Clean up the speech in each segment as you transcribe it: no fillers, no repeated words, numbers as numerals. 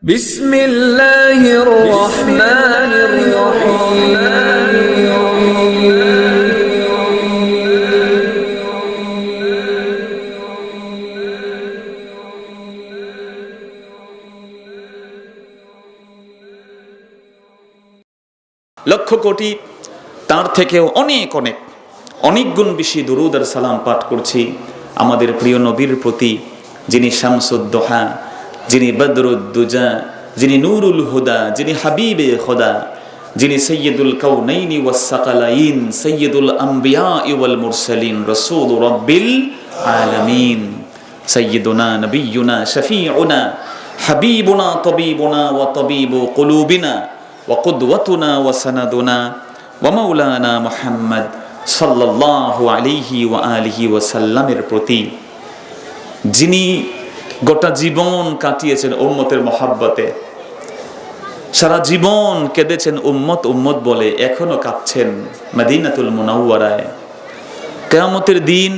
বিসমিল্লাহির রহমানির রহিম। লক্ষ কোটি তার থেকেও অনেক অনেক অনেক গুণ বেশি দুরূদ আর সালাম পাঠ করছি আমাদের প্রিয় নবীর প্রতি, যিনি শামসুদ্দোহা, যিনি বদরুদ্দুজা, যিনি নূরুল হুদা, যিনি হাবিবে খোদা, যিনি সৈয়দুল কাউনাইনি ওয়াস সাকালাইন, সৈয়দুল আম্বিয়া ওয়াল মুরসালিন, রাসূল রাব্বিল আলামিন, সৈয়দুনা নবিয়ুনা শফিউনা হাবিবুনা তবিবুনা ওয়া তবিবু কুলুবিনা ওয়া কুদওয়াতুনা ওয়া সানাদুনা ওয়া মাওলানা মুহাম্মদ সাল্লাল্লাহু আলাইহি ওয়া আলিহি ওয়া সাল্লামের প্রতি, যিনি গোটা জীবন কাটিয়েছেন উম্মতের মহাব্বতে, সারা জীবন কেঁদেছেন উম্মত উম্মত বলে, এখনো কাঁদছেন মদিনাতুল মুনাওয়ারায়। কিয়ামতের দিন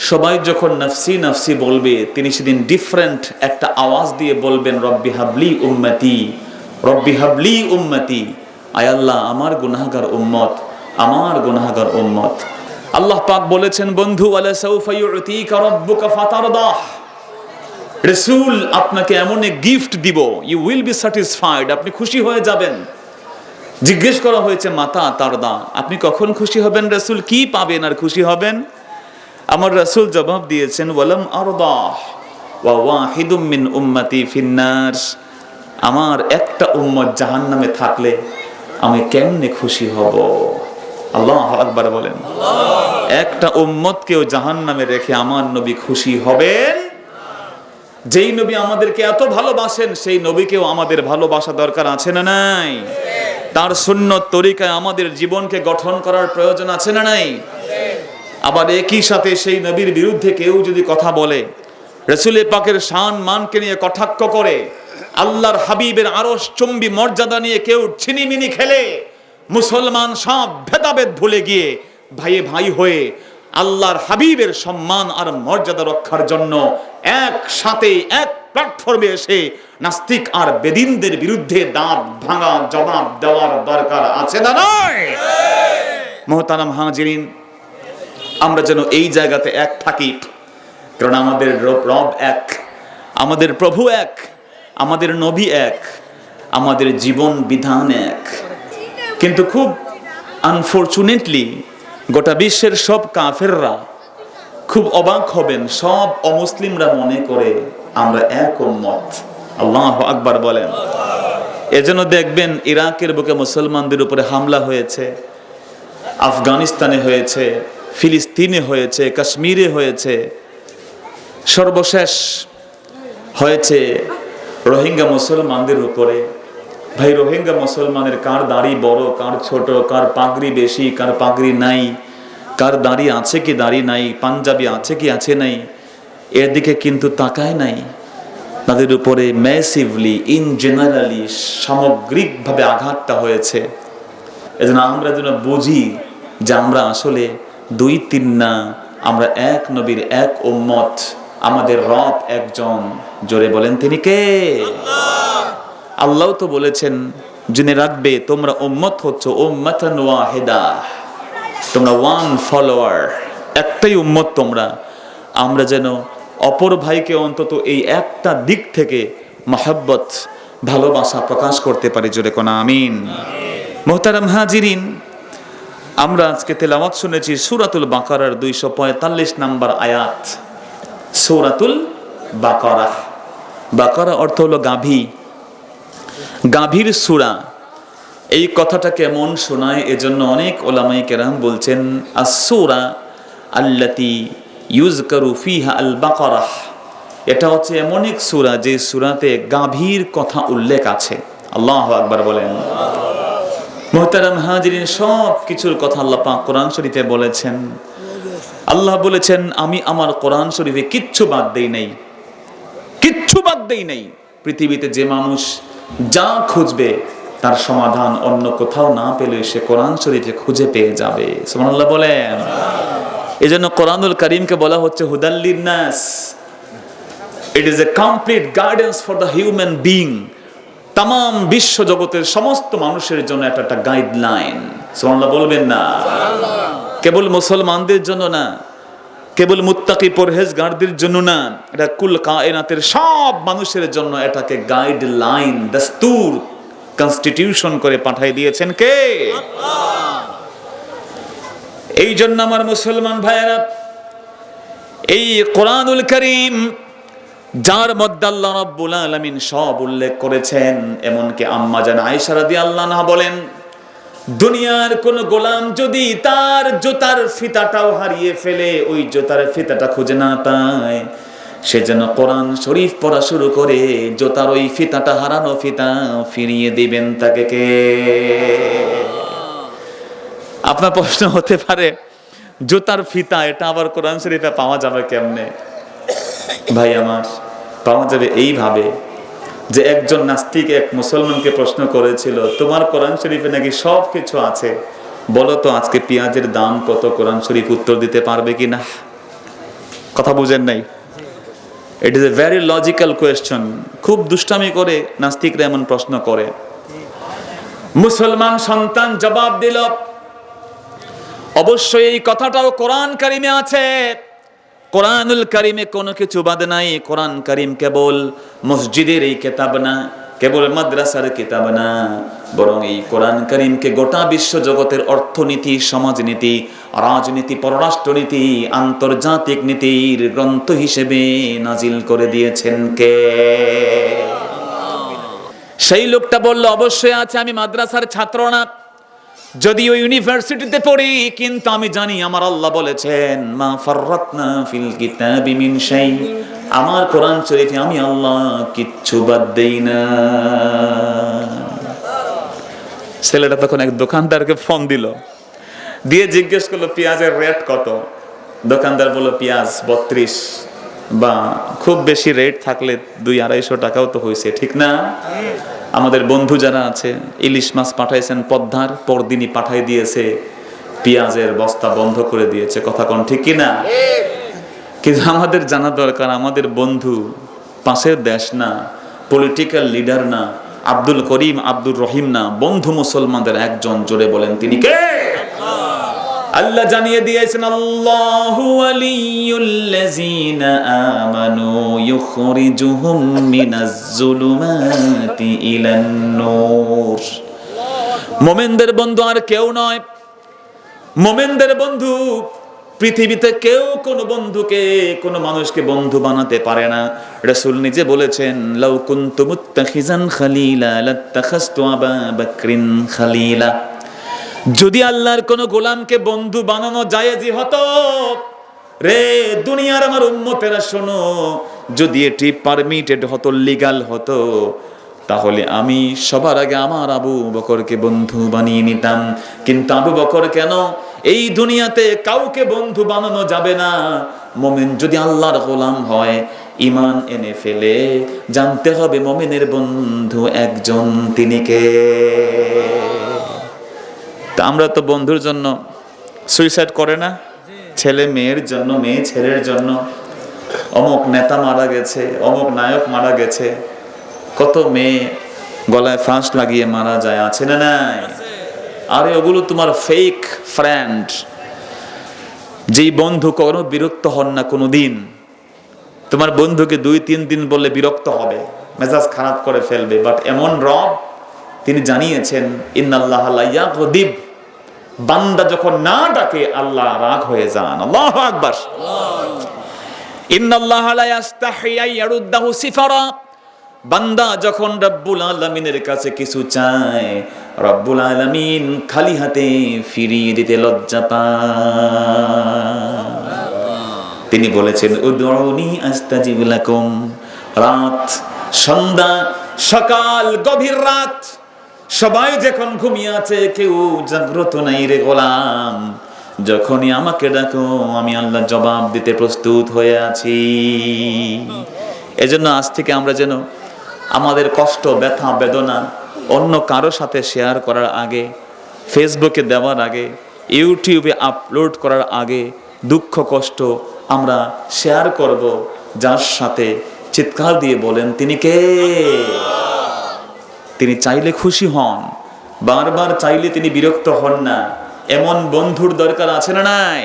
সবাই যখন নফসি নফসি বলবে, তিনি সেদিন ডিফারেন্ট একটা আওয়াজ দিয়ে বলবেন, রব্বি হাবলি উম্মতি, রব্বি হাবলি উম্মতি, আয় আল্লাহ আমার গুনাহগার উম্মত, আমার গুনাহগার উম্মত। আল্লাহ পাক বলেছেন, বন্ধু ওয়ালা সাউফা ইউতিকা রাব্বুকা ফাতারদাহ, রাসূল আপনাকে এমন এক গিফট দিব, ইউ উইল বি স্যাটিসফাইড, আপনি খুশি হয়ে যাবেন। জিজ্ঞেস করা হয়েছে মাতা তারদা, আপনি কখন খুশি হবেন রাসূল, কি পাবেন আর খুশি হবেন? আমার রাসূল জবাব দিয়েছেন, ওয়ালাম আরদাহ ওয়া ওয়াহিদুম মিন উম্মতি ফিন্নার, আমার একটা উম্মত জাহান্নামে থাকলে আমি কেমনে খুশি হব? আল্লাহু আকবার বলেন। একটা উম্মতকেও জাহান্নামে রেখে আমার নবী খুশি হবেন? যেই নবী আমাদেরকে এত ভালোবাসেন, সেই নবীকেও আমাদের ভালোবাসা দরকার আছে না নাই? তার সুন্নত তরিকায় আমাদের জীবনকে গঠন করার প্রয়োজন আছে না নাই? আবার একই সাথে সেই নবীর বিরুদ্ধে কেউ যদি কথা বলে, রাসূল পাকের শান মানকে নিয়ে কটাক্ষ করে, আল্লাহর হাবিবের আরশ চুম্বি মর্যাদা নিয়ে কেউ ছিনিমিনি খেলে, মুসলমান সব ভেদাভেদ ভুলে গিয়ে ভাইয়ে ভাই হয়ে আল্লাহর হাবিবের সম্মান আর মর্যাদা রক্ষার জন্য একসাথে এক প্ল্যাটফর্মে এসে নাস্তিক আর বেদিনদের বিরুদ্ধে দাঁত ভাঙা জবাব দেওয়ার দরকার আছে না নয়? মুহতারাম হাজিরিন, আমরা যেন এই জায়গাতে এক থাকি, কারণ আমাদের রব এক, আমাদের প্রভু এক, আমাদের নবী এক, আমাদের জীবন বিধান এক। কিন্তু খুব আনফরচুনেটলি গোটা বিশ্বের সব কাফেররা খুব অবাক হবেন, সব অমুসলিমরা মনে করে আমরা এক উম্মত। আল্লাহু আকবার বলেন। এজন্য দেখবেন ইরাকের বুকে মুসলমানদের উপরে হামলা হয়েছে, আফগানিস্তানে হয়েছে, ফিলিস্তিনে হয়েছে, কাশ্মীরে হয়েছে, সর্বশেষ হয়েছে রোহিঙ্গা মুসলমানদের উপরে। ভাই, রোহিঙ্গা মুসলমানের কার দাড়ি বড়, কার ছোট, কার পাগড়ি বেশি, কার পাগড়ি নাই, কার দাড়ি আছে কি দাড়ি নাই, পাঞ্জাবি আছে কি আছে নাই, এর দিকে কিন্তু তাকায় নাই। তাদের উপরে ম্যাসিভলি ইন জেনারেলি সামগ্রিকভাবে আঘাতটা হয়েছে। এজন্য আমরা যেন বুঝি যে আমরা আসলে দুই তিন না, আমরা এক নবীর এক উম্মত, আমাদের রব একজন। জোরে বলেন, তিনি কে? আল্লাহ তো বলেছেন, জেনে রাখবে তোমরা উম্মত হচ্ছ উম্মাতান ওয়াহিদা, তোমরা ওয়ান ফলোয়ার, একটাই উম্মত তোমরা। আমরা যেন অপর ভাইকে অন্তত এই একটা দিক থেকে মহব্বত, ভালোবাসা প্রকাশ করতে পারি। জোরে কোন আমিন। মুহতারাম হাজিরিন, আমরা আজকে তেলাওয়াত শুনেছি সূরাতুল বাকারার 245 নম্বর আয়াত। সূরাতুল বাকারা, বাকারা অর্থ হলো গাভী, গাভীর সূরা। এই কথাটা কেমন শোনায়, এজন্য অনেক ওলামায়ে কেরাম বলছেন, আস-সূরা আল্লাতী ইউযকারু ফিহা আল বাকারা, এটা হচ্ছে এমন এক সূরা যে সূরাতে গাভীর কথা উল্লেখ আছে। আল্লাহু আকবার বলেন। মুহতারাম হাজিরিন, সব কিছুর কথা আল্লাহ পাক কোরআন শরীফে বলেছেন। আল্লাহ বলেছেন, আমি আমার কোরআন শরীফে কিচ্ছু বাদ দেই নাই, কিচ্ছু বাদ দেই নাই। পৃথিবীতে যে মানুষ যা খুঁজবে তার সমাধান অন্য কোথাও না পেলে সে কোরআন শরীফে খুঁজে পেয়ে যাবে। সুবহানাল্লাহ বলেন। এজন্য কোরআনুল কারীমকে বলা হচ্ছে হুদাল লিন নাস, it is a complete guidance for the human being, তামাম বিশ্ব জগতের সমস্ত মানুষের জন্য একটা গাইডলাইন। সুবহানাল্লাহ বলবেন না? কেবল মুসলমানদের জন্য না, কেবল মুত্তাকি পরহেজগারদের জন্য না, এটা কুল কায়নাতের সব মানুষের জন্য এটাকে গাইডলাইন, দস্তুর, কনস্টিটিউশন করে পাঠিয়ে দিয়েছেন কে? আল্লাহ। এই জন্য আমার মুসলমান ভাইয়েরা, এই কোরআনুল কারীম যার মধ্যে আল্লাহ রাব্বুল আলামিন সব উল্লেখ করেছেন, এমনকি আম্মা জান আয়েশা রাদিয়াল্লাহু আনহা বলেন, দুনিয়ার কোন গোলাম যদি তার জুতার ফিতাটাও হারিয়ে ফেলে, ওই জুতার ফিতাটা খুঁজে না পায়, সে যেন কোরআন শরীফ পড়া শুরু করে জুতার ওই ফিতাটা, হারানো ফিতা ফিরিয়ে দিবেন তাকে কে? আপনার প্রশ্ন হতে পারে, জুতার ফিতা এটা আবার কোরআন শরীফে পাওয়া যাবে কেমনে? ভাই আমার, পাওয়া যাবে এইভাবে যে একজন নাস্তিক এক মুসলমানকে প্রশ্ন করেছিল, তোমার কোরআন শরীফে নাকি সব কিছু আছে, বলো তো আজকে পেঁয়াজের দাম কত? কোরআন শরীফ উত্তর দিতে পারবে কিনা? কথা বুঝেন নাই? It is a very logical question. খুব দুষ্টামি করে নাস্তিকরা এমন প্রশ্ন করে। মুসলমান সন্তান জবাব দিল, অবশ্যই এই কথাটাও কোরআন কারিমে আছে। কোরআনুল কারিমে কোনো কিছু বাদ নাই। কোরআন কারিম কেবল মসজিদের এই কিতাব না, কেবল মাদ্রাসার কিতাব না, বরং এই কোরআন কারিমকে গোটা বিশ্ব জগতের অর্থনীতি, সমাজনীতি, রাজনীতি, পররাষ্ট্রনীতি, আন্তর্জাতিক নীতির গ্রন্থ হিসেবে নাজিল করে দিয়েছেন কে? সেই লোকটা বলল, অবশ্যই আছে, আমি মাদ্রাসার ছাত্র না, যদিও ইউনিভার্সিটিতে পড়ি, কিন্তু আমি জানি আমার আল্লাহ বলেছেন, মা ফাররাতনা ফিল কিতাবি মিন শাই, আমার কোরআন শরীফে আমি আল্লাহ কিচ্ছু বাদ দেই না। ছেলেটা তখন এক দোকানদারকে ফোন দিল, দিয়ে জিজ্ঞেস করলো পেঁয়াজের রেট কত? দোকানদার বলল পেঁয়াজ 32, বা খুব বেশি রেট থাকলে 200-250 টাকাও তো হয়েছে, ঠিক না? আমাদের বন্ধু যারা আছে, ইলিশ মাছ পাঠাইছেন পদ্মার, পরদিনই পাঠাই দিয়েছে পেঁয়াজের বস্তা বন্ধ করে দিয়েছে। কথা কোন ঠিক কিনা? কিন্তু আমাদের জানা দরকার, আমাদের বন্ধু পাশের দেশ না, পলিটিক্যাল লিডার না, আব্দুল করিম আব্দুর রহিম না, বন্ধু মুসলমানদের একজন। জোরে বলেন তিনি কে? আল্লাহ জানিয়ে দিয়েছেন, আল্লাহু ওয়ালিয়ুল্লাযীনা আমানু ইউখরিজুহুম মিনাজ যুলুমাতি ইলান নূর। মুমিনদের বন্ধু আর কেউ নয়। মুমিনদের বন্ধু পৃথিবীতে কেউ কোনো বন্ধুকে, কোনো মানুষকে বন্ধু বানাতে পারে না। রাসূল নিজে বলেছেন, লাউ কুনতু মুত্তাখিজান খালিলা লাত্তাখাযতু আবা বকরিন খালিলা। যদি আল্লাহর কোন গোলামকে বন্ধু বানানো জায়েজই হতো, রে দুনিয়ার আমার উম্মতেরা শোনো, যদি এটি পারমিটেড হতো, লিগাল হতো, তাহলে আমি সবার আগে আমার আবু বকরকে বন্ধু বানিয়ে নিতাম। কিন্তু আবু বকর কেন? এই দুনিয়াতে কাউকে বন্ধু বানানো যাবে না। মুমিন যদি আল্লাহর গোলাম হয়, ঈমান এনে ফেলে, জানতে হবে মুমিনের বন্ধু একজন, তিনি কে? আমরা তো বন্ধুর জন্য সুইসাইড করে না? ছেলে মেয়ের জন্য, মেয়ে ছেলের জন্য, অমুক নেতা মারা গেছে, অমুক নায়ক মারা গেছে, কত মেয়ে গলায় ফাঁস লাগিয়ে মারা যায়, আছে না নাই? আরে ওগুলো তোমার ফেক ফ্রেন্ড। যেই বন্ধু কোনো বিরক্ত হন না কোনো দিন, তোমার বন্ধুকে 2-3 দিন বললে বিরক্ত হবে, মেজাজ খারাপ করে ফেলবে, বাট এমন রব তিনি জানিয়েছেন, ইন্নাল্লাহা লা ইয়াগদিব, বান্দা যখন না ডাকে আল্লাহ রাগ হয়ে যান। আল্লাহু আকবার। ইন্নাল্লাহা লা ইস্তাহিয়া ইয়ারুদ্দাহু সিফারা, বান্দা যখন রব্বুল আলামিনের কাছে কিছু চায়, রব্বুল আলামিন খালি হাতে ফিরিয়ে দিতে লজ্জা পান। তিনি বলেছেন, উদউনি আস্তাজিব লাকুম। রাত, সন্ধ্যা, সকাল, গভীর রাত, সবাই যখন ঘুমিয়ে আছে, কেউ জাগ্রত নাই রে গোলাম, যখনই আমাকে ডাকো আমি আল্লাহ জবাব দিতে প্রস্তুত হয়ে আছি। এজন্য আজ থেকে আমরা যেন আমাদের কষ্ট, ব্যথা, বেদনা অন্য কারো সাথে শেয়ার করার আগে, ফেসবুকে দেওয়ার আগে, ইউটিউবে আপলোড করার আগে দুঃখ কষ্ট আমরা শেয়ার করব যার সাথে, চিৎকার দিয়ে বলেন তিনি কে? তিনি চাইলে খুশি হন, বারবার চাইলে তিনি বিরক্ত হন না। এমন বন্ধুর দরকার আছে না নাই?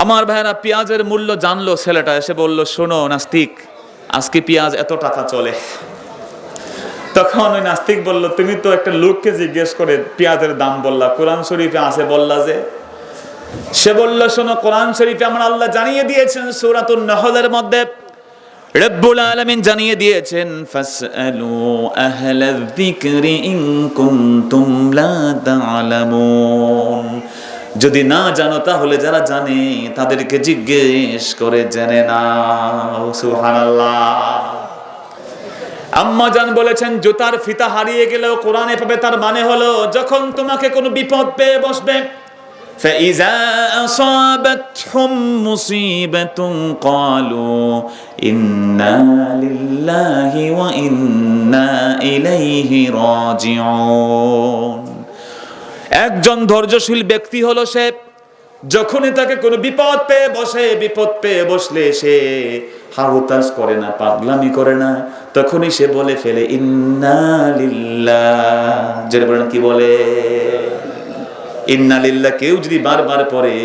আমার ভাইরা পেঁয়াজের মূল্য জানলো, ছেলেটা এসে বলল, শোনো নাস্তিক, আজকে পেঁয়াজ এত টাকা চলে। তখন ওই নাস্তিক বলল, তুমি তো একটা লোককে জিজ্ঞেস করে পেঁয়াজের দাম বললা, কোরআন শরীফে আছে বললা যে? সে বলল, শোনো, কোরআন শরীফে আমার আল্লাহ জানিয়ে দিয়েছেন সূরাতুন নাহলের মধ্যে, রব্বুল আলামিন জানিয়ে দিয়েছেন, ফাসআলু আহলায যিকরি ইন কুনতুম লা তা'লামুন। যদি না জানো তাহলে যারা জানে তাদেরকে জিজ্ঞেস করে জেনে নাও। সুবহানাল্লাহ। আম্মা জান বলেছেন, জুতার ফিতা হারিয়ে গেলেও কোরআনে পাবে, তার মানে হলো যখন তোমাকে কোনো বিপদ পেয়ে বসবে, فإذا أصابتهم مصيبة قالوا إنا لله وإنا إليه راجعون। একজন ধৈর্যশীল ব্যক্তি হলো সে, যখনই তাকে কোনো বিপদ পেয়ে বসে, বিপদ পেয়ে বসলে সে হাহুতাশ করে না, পাগলামি করে না, তখনই সে বলে ফেলে ইন্না লিল্লাহ। যারা বলেন কি বলে? ইন্না লিল্লাহ। কেউ যদি বারবার পড়ে,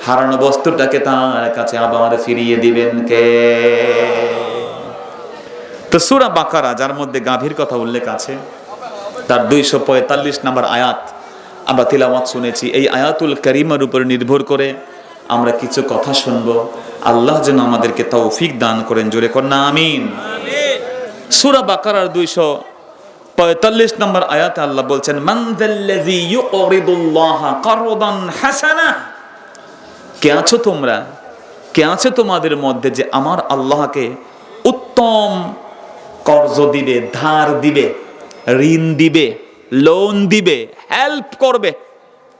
হারানো বস্তুটাকে তার কাছে আবার ফিরিয়ে দিবেন কে? তো সূরা বাকারা, যার মধ্যে গাভীর কথা উল্লেখ আছে, তার 245 নম্বর আয়াত আমরা তিলাওয়াত শুনেছি। এই আয়াতুল কারিমার উপর নির্ভর করে আমরা কিছু কথা শুনবো। আল্লাহ যেন আমাদেরকে তৌফিক দান করেন। জোরে কন্যা আমিন। সূরা বাকারার 245 নম্বর আয়াতে আল্লাহ বলছেন, মান যাল্লাযী ইউকরিদুল্লাহা কারদান হাসানা। কে আছো তোমরা, কে আছে তোমাদের মধ্যে যে আমার আল্লাহকে উত্তম কর্জ দিবে, ধার দিবে, ঋণ দিবে, লোন দিবে, হেল্প করবে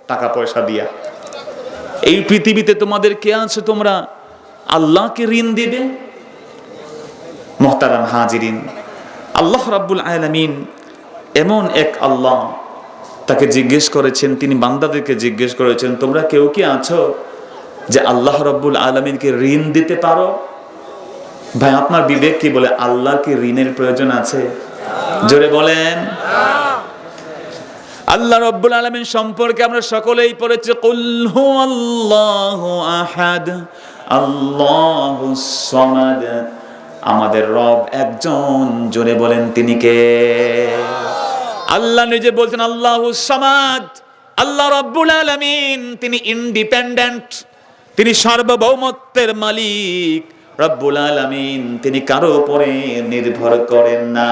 টাকা পয়সা দিয়া? এই পৃথিবীতে তোমাদের কে আছে তোমরা আল্লাহকে ঋণ দিবে? মুহতারাম হাজিরিন, আল্লাহ রাব্বুল আলামিন এমন এক আল্লাহ, তাকে জিজ্ঞেস করেছেন, তিনি বান্দাদেরকে জিজ্ঞেস করেছেন, তোমরা কেউ কি আছো যে আল্লাহ রাব্বুল আলামিনকে ঋণ দিতে পারো? ভাই, আপনার বিবেক কি বলে আল্লাহকে ঋণের প্রয়োজন আছে? জোরে বলেন। আল্লাহ রাব্বুল আলামিন সম্পর্কে আমরা সকলেই পড়েছি, কুল হুয়াল্লাহু আহাদ আল্লাহুস সামাদ। আমাদের রব একজন, জোরে বলেন তিনি কে? আল্লাহ নিজে বলছেন আল্লাহুস সামাদ। আল্লাহ রাব্বুল আলামিন তিনি ইন্ডিপেন্ডেন্ট, তিনি সার্বভৌমত্বের মালিক। রব্বুল আলামিন তিনি কারো উপরে নির্ভর করেন না,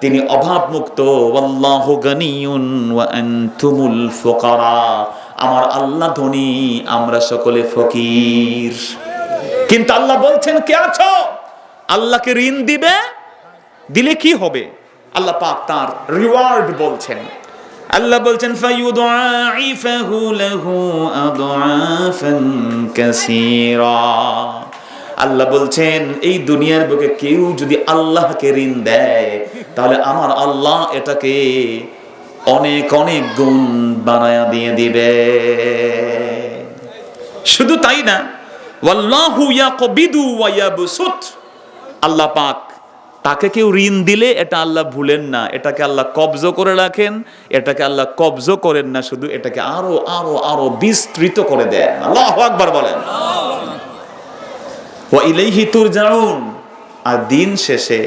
তিনি অভাবমুক্ত। ওয়াল্লাহু গানিয়ুন ওয়া আনতুমুল ফুকারা। আমার আল্লাহ ধনী, আমরা সকলে ফকির। কিন্তু আল্লাহ বলছেন, কে আছো আল্লাহকে ঋণ দিবে? দিলে কি হবে? আল্লাহ পাক তার রিওয়ার্ড বলছেন। আল্লাহ বলছেন, ফায়ুদআইফাহু লাহু আদআফান কাসীরা। আল্লাহ বলছেন, এই দুনিয়ার বুকে কেউ যদি আল্লাহকে ঋণ দেয়, তাহলে আমার আল্লাহ এটাকে অনেক অনেক গুণ বানায়া দিয়ে দিবে। শুধু তাই না, ওয়াল্লাহু ইয়াকবিদু ওয়া ইয়াবসুত। আল্লাহ পাক তাকে কেউ ঋণ দিলে এটা আল্লাহ ভুলেন না, এটাকে আল্লাহ কবজ করে রাখেন, এটাকে আল্লাহ কবজ করেন না, শুধু এটাকে আরো আরো আরো বিস্তৃত করে দেন। আল্লাহু আকবার বলেন। ওয়া ইলাইহি তুরজাউন। আর দিন শেষে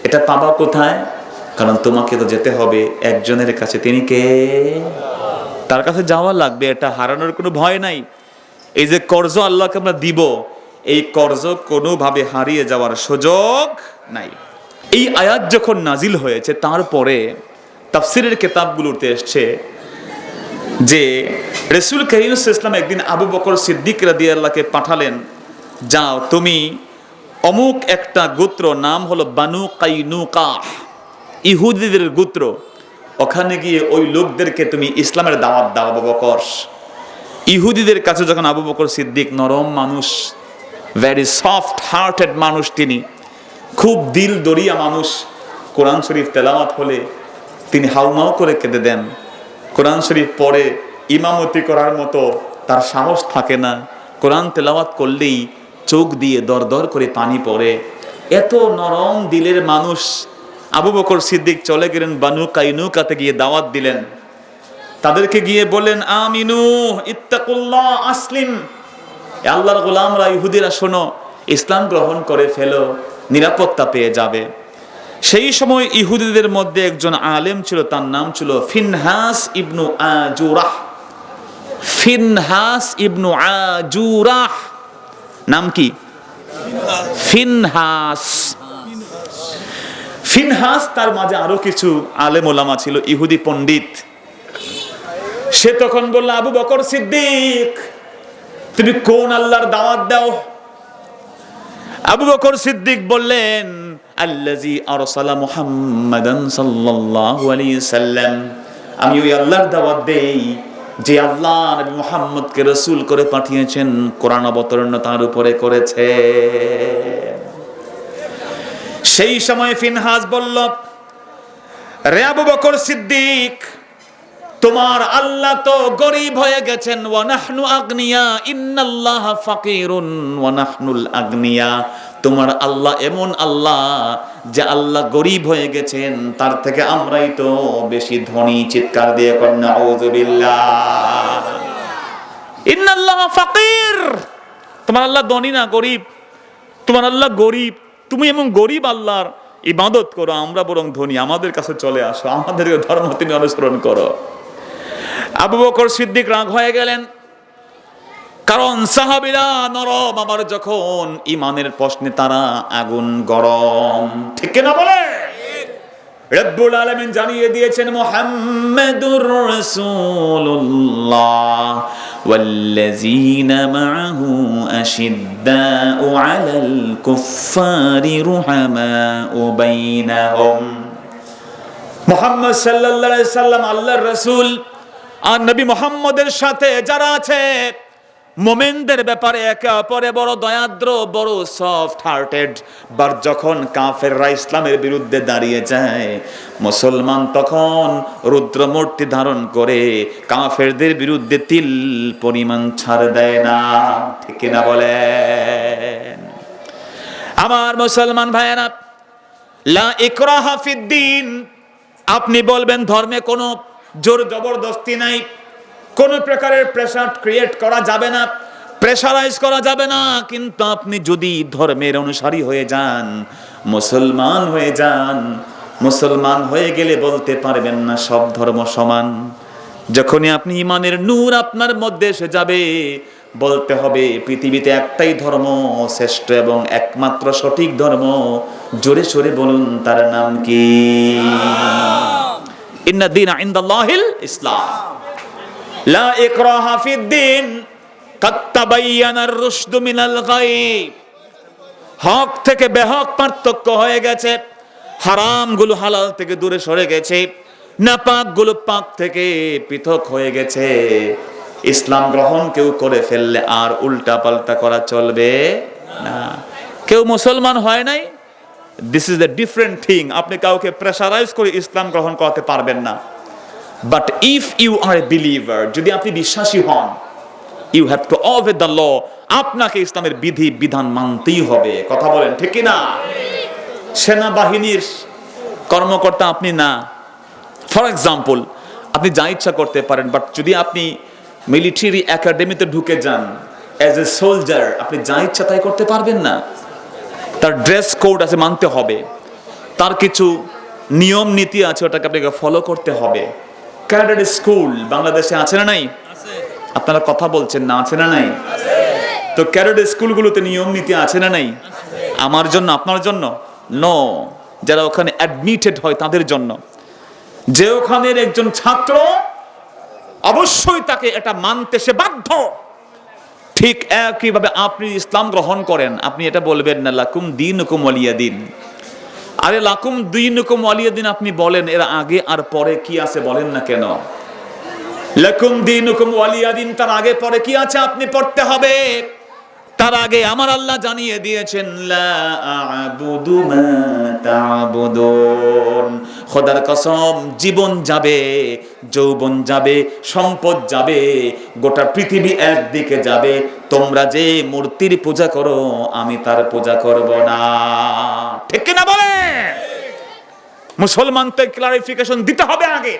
এটা পাবা কোথায়? কারণ তোমাকে তো যেতে হবে একজনের কাছে। তিনি কে? তার কাছে যাওয়া লাগবে, এটা হারানোর কোনো ভয় নাই। এই যে কর্জ আল্লাহকে আমরা দিব, এই কর্জ কোনোভাবে হারিয়ে যাওয়ার সুযোগ নাই। এই আয়াত যখন নাজিল হয়েছে, তারপরে তাফসিরের কিতাবগুলোতে এসছে যে রাসূল কারীম সাল্লাল্লাহু আলাইহি ওয়াসাল্লাম একদিন আবু বকর সিদ্দিক রাদিয়াল্লাহকে পাঠালেন, যাও তুমি অমুক একটা গোত্র, নাম হলো বানু কাইনুকা, ইহুদিদের গোত্র, ওখানে গিয়ে ওই লোকদেরকে তুমি ইসলামের দাওয়াত দাও। আবু বকর ইহুদিদের কাছে যখন আবু বকর সিদ্দিক নরম মানুষ, ভেরি সফট হার্টেড মানুষ, তিনি খুব দিল দরিয়া মানুষ। কোরআন শরীফ তেলাওয়াত হলে তিনি হাউমাউ করে কেঁদে দেন। কোরআন শরীফ পড়ে ইমামতি করার মতো তার সাহস থাকে না। কোরআন তেলাওয়াত করলেই চোখ দিয়ে দর দর করে পানি পড়ে। এত নরম দিলের মানুষ আবু বকর সিদ্দিক চলে গেলেন বানু কাইনুকাতে গিয়ে দাওয়াত দিলেন, তাদেরকে গিয়ে বললেন আমিনু ইত্তাকুল্লাহ আসলিম, আল্লাহর গোলামরা ইহুদিরা শোনো, ইসলাম গ্রহণ করে ফেলো, নিরাপত্তা পেয়ে যাবে। সেই সময় ইহুদিদের মধ্যে একজন আলেম ছিল, তার নাম ছিল ফিনহাস ইবনু আজুরাহ। ফিনহাস ইবনু আজুরাহ নাম কি? ফিনহাস। ফিনহাস, তার মাঝে আরো কিছু আলেম ওলামা ছিল, ইহুদি পণ্ডিত। সে তখন বলল, আবু বকর সিদ্দিক তুমি কোন আল্লাহর দাওয়াত দাও? আবু বকর সিদ্দিক বললেন, আল্লাযী আরসালা মুহাম্মাদান সাল্লাল্লাহু আলাইহি সাল্লাম, আমি ওই আল্লাহর দাওয়াত দেই যে আল্লাহ নবী মুহাম্মদকে রাসূল করে পাঠিয়েছেন, কোরআন অবতীর্ণ তার উপরে করেছে। সেই সময় ফিনহাস বলল, রে আবু বকর সিদ্দিক, তোমার আল্লাহ তো গরীব হয়ে গেছেন, ওয়া নাহনু আগনিয়া, ইন্নাল্লাহা ফাকিরুন ওয়া নাহনুল আগনিয়া। তোমার আল্লাহ এমন আল্লাহ যে আল্লাহ গরীব হয়ে গেছেন, তার থেকে আমরাই তো বেশি ধনী। চিৎকার দিয়ে কন্যা নাউযুবিল্লাহ। ইন্নাল্লাহা ফাকির, তোমার আল্লাহ ধনী না, গরীব। তোমার আল্লাহ গরীব, তুমি এমন গরীব আল্লাহর ইবাদত করো, আমরা বরং ধনী, আমাদের কাছে চলে আসো, আমাদের ধর্ম তুমি অনুসরণ করো। আবু বকর সিদ্দিক রাগ হয়ে গেলেন, কারণ সাহাবীরা নরম, আবার যখন ইমানের প্রশ্নে তারা আগুন গরম। ঠিক কিনা বলে? রব্বুল আলামিন জানিয়ে দিয়েছেন, মুহাম্মাদুর রাসূলুল্লাহ ওয়াল্লাযীনা মাআহু আশিদ্দাউ আলাল কুফফারি রুহামাউ বাইনাহুম। মুহাম্মদ সাল্লাল্লাহু আলাইহি সাল্লাম আল্লাহর রাসূল, আর নবী মুহাম্মদের সাথে যারা আছে মোমেনদের ব্যাপারে একে অপরে বড় দয়াদ্র, বড় সফট হার্টেড। বার যখন কাফেররা ইসলামের বিরুদ্ধে দাঁড়িয়ে যায়, মুসলমান তখন রুদ্রমূর্তি ধারণ করে কাফেরদের বিরুদ্ধে তিল পরিমাণ ছাড় দেয় না। ঠিক কিনা বলেন? আমার মুসলমান ভাইয়েরা, লা ইকরাহা ফিদ্দিন, আপনি বলবেন ধর্মে কোনো জোর জবরদস্তি নাই, কোন প্রকারের প্রেসার ক্রিয়েট করা যাবে না, প্রেসারাইজ করা যাবে না। কিন্তু আপনি যদি ধর্মের অনুসারী হয়ে যান, মুসলমান হয়ে যান, মুসলমান হয়ে গেলে বলতে পারবেন না সব ধর্ম সমান। যখনই আপনি ইমানের নূর আপনার মধ্যে এসে যাবে, বলতে হবে পৃথিবীতে একটাই ধর্ম শ্রেষ্ঠ এবং একমাত্র সঠিক ধর্ম। জোরে সোরে বলুন, তার নাম কি? ইন্না দীনা ইনদাল্লাহিল ইসলাম, লা ইকরাহা ফিদ্দিন, কাদ তাবায়্যানার রুশদু মিনাল গাই। হক থেকে বেহক পার্থক্য হয়ে গেছে, হারামগুলো হালাল থেকে দূরে সরে গেছে, নাপাকগুলো পাক থেকে পৃথক হয়ে গেছে। ইসলাম গ্রহণ কেউ করে ফেললে আর উল্টা পাল্টা করা চলবে না। কেউ মুসলমান হয় নাই, this is the different thing. আপনি কাউকে প্রেসারাইজ করে ইসলাম গ্রহণ করতে পারবেন না। But if you are a believer, যদি আপনি বিশ্বাসী হন, you have to obey the law, আপনাকে ইসলামের বিধি বিধান মানতেই হবে। কথা বলেন ঠিক কি না? সেনাবাহিনীর কর্মকর্তা আপনি না, ফর এক্সাম্পল, আপনি যা ইচ্ছা করতে পারেন, বাট যদি আপনি মিলিটারি একাডেমিতে ঢুকে যান অ্যাজ এ সোলজার, আপনি যা ইচ্ছা তাই করতে পারবেন না। তার ড্রেস কোড আছে, মানতে হবে। তার কিছু নিয়ম নীতি আছে, ওটাকে আপনাকে ফলো করতে হবে। ক্যাডেট স্কুল বাংলাদেশে আছে না নাই? আপনারা কথা বলছেন না, আছে না নাই? তো ক্যাডেট স্কুলগুলোতে নিয়ম নীতি আছে না নাই? আমার জন্য, আপনার জন্য নো, যারা ওখানে অ্যাডমিটেড হয় তাদের জন্য। যে ওখানের একজন ছাত্র, অবশ্যই তাকে এটা মানতে সে বাধ্য। ঠিক একইভাবে আপনি ইসলাম গ্রহণ করেন, আপনি এটা বলবেন না লাকুম দীনুকুম ওয়ালিয়া দিন। আরে লাকুম দীনুকুম ওয়ালিয়া দিন আপনি বলেন, এর আগে আর পরে কি আছে বলেন না কেন? লাকুম দীনুকুম ওয়ালিয়া দিন, তার আগে পরে কি আছে আপনি পড়তে হবে। তার আগে আমার আল্লাহ জানিয়ে দিয়েছেন, লা আ'বুদু মা তা'বুদুন। খোদার কসম, জীবন যাবে, যৌবন যাবে, সম্পদ যাবে, গোটা পৃথিবী একদিকে যাবে, তোমরা যে মূর্তির পূজা করো আমি তার পূজা করব না। ঠিক কি না বলে? মুসলমানকে ক্লারিফিকেশন দিতে হবে আগে।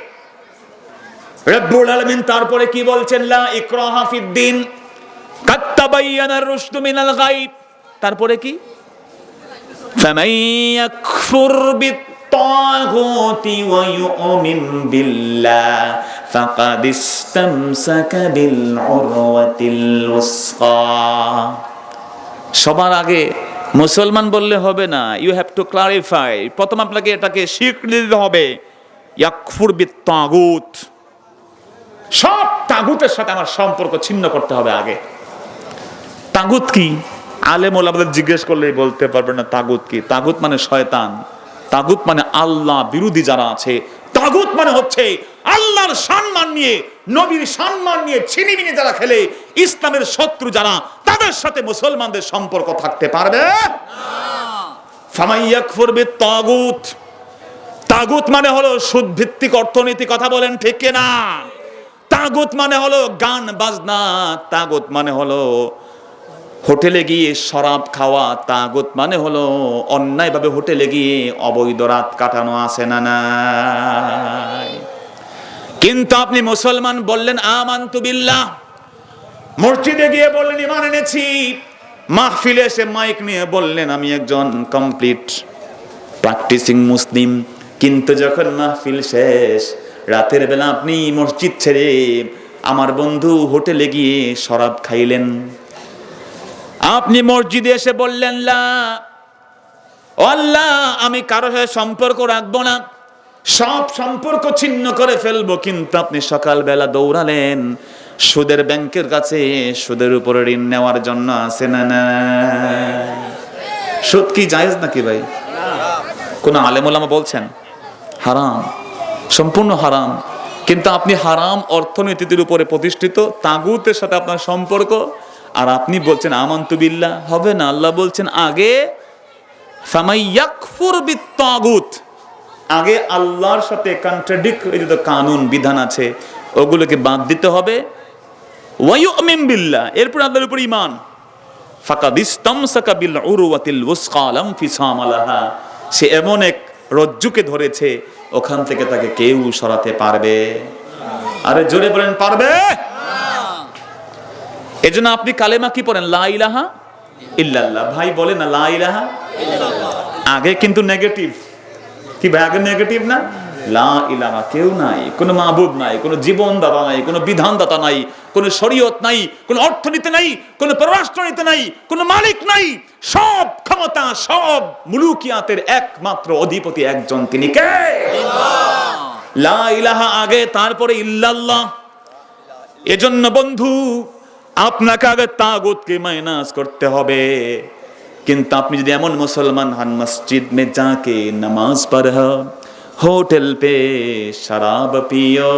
রব্বুল আলামিন তারপরে কি বলছেন, লা ইকরাহা ফিদ্দিন কাদ তাবায়্যানার রুশদু মিনাল গাই। তারপরে কি, ফামান ইয়াকফুর বিত্তাগুতি ওয়া ইউমিন বিল্লাহ ফাকাদ ইসতামসাকা বিল উরওয়াতিল উসকা। সবার আগে মুসলমান বললে হবে না, ইউ হ্যাভ টু ক্লারিফাই। প্রথম আপনাকে এটাকে স্বীকৃতি দিতে হবে, ইয়াকফুর বিত্তাগুত, সব তাগুতের সাথে আমার সম্পর্ক ছিন্ন করতে হবে আগে। তাগুত কি? আলেম ওলামাদের জিজ্ঞেস করলেই বলতে পারবে না তাগুত কি। তাগুত মানে শয়তান, তাগুত মানে আল্লাহ বিরোধী যারা আছে, তাগুত মানে হচ্ছে আল্লাহর সম্মান নিয়ে, নবীর সম্মান নিয়ে ছিনিমিনি যারা খেলে, ইসলামের শত্রু যারা, তাদের সাথে মুসলমানদের সম্পর্ক থাকতে পারবে না। ফামান ইয়াকফুর বিত্তাগুত, তাগুত মানে হলো সুদ ভিত্তিক অর্থনীতি, কথা বলেন ঠিক কিনা? তাগুত মানে হলো গান বাজনা, তাগুত মানে হলো হোটেলে গিয়ে শরাব খাওয়া, তাগুত মানে হলো অন্যায়ভাবে হোটেলে গিয়ে অবৈধ রাত কাটানো, আছে না নাই? কিন্তু আপনি মুসলমান বললেন আমানতু বিল্লাহ, মসজিদে গিয়ে বললেন ঈমান এনেছি, মাহফিলে এসে মাইক নিয়ে বললেন আমি একজন কমপ্লিট প্র্যাকটিসিং মুসলিম, কিন্তু যখন মাহফিল শেষ, রাতের বেলা আপনি মসজিদ ছেড়ে আমার বন্ধু হোটেলে গিয়ে শরাব খাইলেন। আপনি মসজিদে এসে বললেন লা আল্লাহ, আমি কারো সাথে সম্পর্ক রাখবো না, সব সম্পর্ক ছিন্ন করে ফেলবো, কিন্তু আপনি সকালবেলা দৌড়ালেন সুদের ব্যাংকের কাছে, সুদের উপরে ঋণ নেওয়ার জন্য, আছে না না? সুদ কি জায়েজ নাকি ভাই? কোন আলেম ওলামা বলছেন হারাম, সম্পূর্ণ হারাম। কিন্তু আপনি হারাম অর্থনীতির উপরে প্রতিষ্ঠিত তাগুতের সাথে আপনার সম্পর্ক, আর আপনি বলছেন আমানতু বিল্লাহ। হবে না। আল্লাহ বলছেন আগে ফামান ইয়াকফুর বিত্তাগুত, আগে আল্লাহর সাথে কন্ট্রাডিক্টরি যে কানুন বিধান আছে ওগুলোকে বাদ দিতে হবে, ওয়া ইউমিন বিল্লাহ, এরপর আল্লাহর উপর ঈমান। ফাকাদ ইসতামসাকা বিল উরওয়াতিল উসকা লাম ফিসাম লাহা, সে এমন এক রজ্জুকে ধরেছে ওখান থেকে তাকে কেউ সরাতে পারবে? আরে জোরে বলেন পারবে? এজন্য আপনি কালেমা কি পড়েন? লা ইলাহা ইল্লাল্লাহ। ভাই বলে না লা ইলাহা ইল্লাল্লাহ, আগে কিন্তু নেগেটিভ। কি ভাই আগে নেগেটিভ না? লা ইলাহা, কেউ নাই, কোনো মাবুদ নাই, কোনো জীবনদাতা নাই, কোনো বিধানদাতা নাই, কোনো শরীয়ত নাই, কোনো অর্থনীতি নাই, কোনো পররাষ্ট্রনীতি নাই, কোনো মালিক নাই, সব ক্ষমতা, সব মুলুকিয়াতের একমাত্র অধিপতি একজন, তিনি কে? লা ইলাহা আগে, তারপরে ইল্লাল্লাহ। এজন্য বন্ধু আপনাকে আগে তাগুতকে মাইনাস করতে হবে। কিন্তু আপনি যদি এমন মুসলমান হন, মসজিদ মে যাকে নমাজ পড়হ, होटल पे शराब पियो,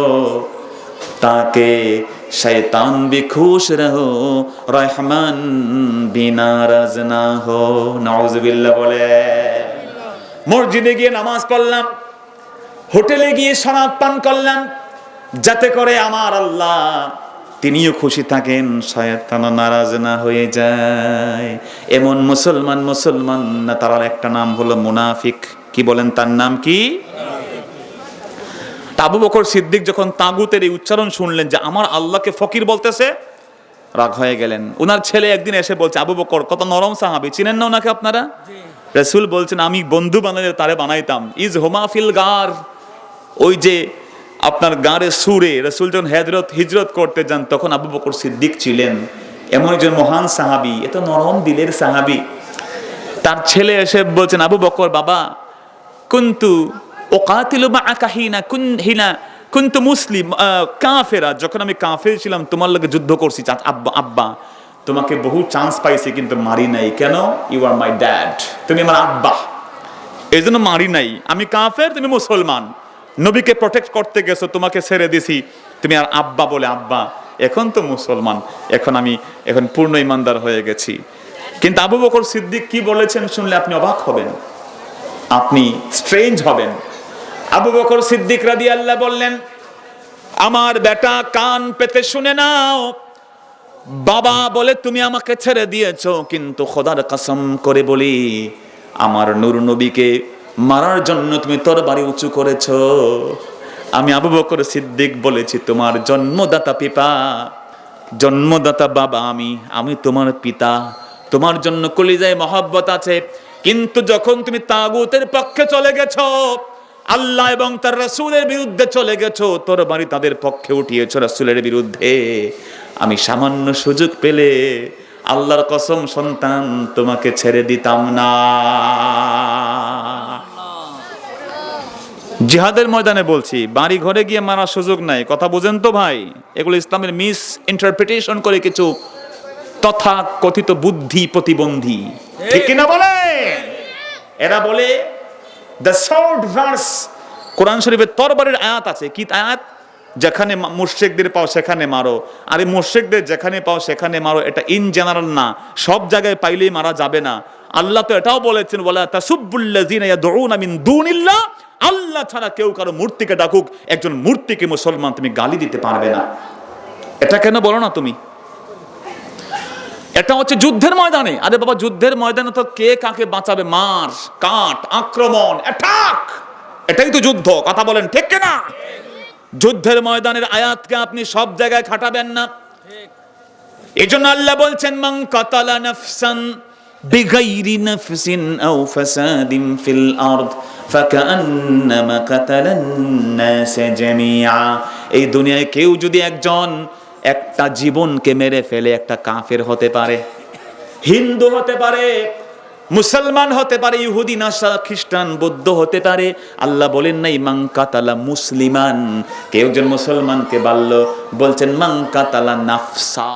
ताके शैतान भी खुश रहो, रहमान भी नाराज ना हो। नाउजुबिल्लाह बोले। মসজিদে গিয়ে নামাজ পড়লাম, হোটেলে গিয়ে শরাব পান করলাম, যাতে করে আমার আল্লাহ তিনিও খুশি থাকেন, শয়তান নারাজ না হয়ে যায়। এমন মুসলমান না, তার একটা নাম হলো মুনাফিক। কি বলেন তার নাম কি? আবু বকর সিদ্দিক যখন তাগুতের এই উচ্চারণ শুনলেন যে আমার আল্লাহকে ফকির বলতেছে, রাগ হয়ে গেলেন। ওনার ছেলে একদিন এসে বলছে, আবু বকর কত নরম সাহাবী, চিনেন না ওনাকে আপনারা? রাসূল বলছেন আমি বন্ধু বানালে তারে বানাইতাম। ইজ হুমা ফিল গার, ওই যে আপনার গারে সুরে রাসূল যখন হিজরত করতে যান তখন আবু বকর সিদ্দিক ছিলেন। এমন একজন মহান সাহাবী, এত নরম দিলের সাহাবী। তার ছেলে এসে বলছেন, আবু বকর বাবা, কুনতু উকাতিলু মাআকা হিনা কুনতু মুসলিম কাফেরা, যখন আমি কাফের ছিলাম তোমার লগে যুদ্ধ করছি। আব্বা তোমাকে বহু চান্স পাইছি কিন্তু মারি নাই। কেন? ইউ আর মাই ড্যাড, তুমি আমার আব্বা, এই জন্য মারি নাই। আমি কাফের, তুমি মুসলমান, নবীকে প্রোটেক্ট করতে গেছো, তোমাকে ছেড়ে দিছি, তুমি আর আব্বা বলে আব্বা। এখন তো মুসলমান, এখন পূর্ণ ইমানদার হয়ে গেছি। কিন্তু আবু বকর সিদ্দিক কি বলেছেন শুনলে আপনি অবাক হবেন, আপনি স্ট্রেঞ্জ হবেন। আবু বকর সিদ্দিক রাদিয়াল্লাহু বললেন, আমার বেটা কান পেতে শুনে নাও, বাবা বলে তুমি আমাকে ছেড়ে দিয়েছো, কিন্তু খোদার কসম করে বলি আমার নূর নবীকে মারার জন্য তুমি তরবারি উঁচু করেছো। আমি আবু বকর সিদ্দিক বলেছি, তোমার জন্মদাতা পিতা, জন্মদাতা বাবা আমি তোমার পিতা, তোমার জন্য কলিজায় মহব্বত আছে। কিন্তু যখন তুমি তাগুতের পক্ষে চলে গেছো, আল্লাহ এবং তার রাসূলের বিরুদ্ধে চলে গেছো, তরবারি তাদের পক্ষে উঠিয়েছো রাসূলের বিরুদ্ধে, আমি সামান্য সুযোগ পেলে আল্লাহর কসম সন্তান তোমাকে ছেড়ে দিতাম না। জিহাদের ময়দানে বলছি, বাড়ি ঘরে গিয়ে মারার সুযোগ নাই। কথা বুঝেন তো ভাই? এগুলো ইসলামের মিস ইন্টারপ্রিটেশন করে কিছু তথা কথিত বুদ্ধি প্রতিবন্ধী, ঠিক কিনা বলে? এরা বলে দ্য শর্ট ভার্স, কোরআন শরীফের তরবারির আয়াত আছে। কি আয়াত? যেখানে মুশরিকদের পাও সেখানে মারো। আরে মুশরিকদের যেখানে পাও সেখানে মারো, এটা ইন জেনারেল না, সব জায়গায় পাইলেই মারা যাবে না। আল্লাহ তো এটাও বলেছেন, ওয়ালা তাসুব্বুল্লাযিনা ইয়াদউনা মিন দুনিল্লাহ, আল্লাহ ছাড়া কেউ কারো মূর্তিকে ডাকুক, একজন মূর্তিকে মুসলমান তুমি গালি দিতে পারবে না। এটা কেন বলো না তুমি? এটা হচ্ছে যুদ্ধের ময়দানে। আরে বাবা, যুদ্ধের ময়দানে তো কে কাকে বাঁচাবে? মার কাট, আক্রমণ, অ্যাটাক, এটাই তো যুদ্ধ। কথা বলেন ঠিক কিনা? যুদ্ধের ময়দানের আয়াতকে আপনি সব জায়গায় খাটাবেন না। এজন্য আল্লাহ বলছেন, মান কাতালা নাফসান বিগাইরি নাফসিন আও ফাসাদিন ফিল আরদ ফাকান্নামা কাতালান নাস জামিআ। এই দুনিয়ায় কেউ যদি একজন একটা জীবনকে মেরে ফেলে, একটা কাফের হতে পারে, হিন্দু হতে পারে, মুসলমান হতে পারে, ইহুদি, নাসারা, খ্রিস্টান, বৌদ্ধ হতে পারে। আল্লাহ বলেন নাই মান কাতালা মুসলিমান, কেউ একজন মুসলমানকে বাল্য, বলছেন মান কাতালা নাফসা।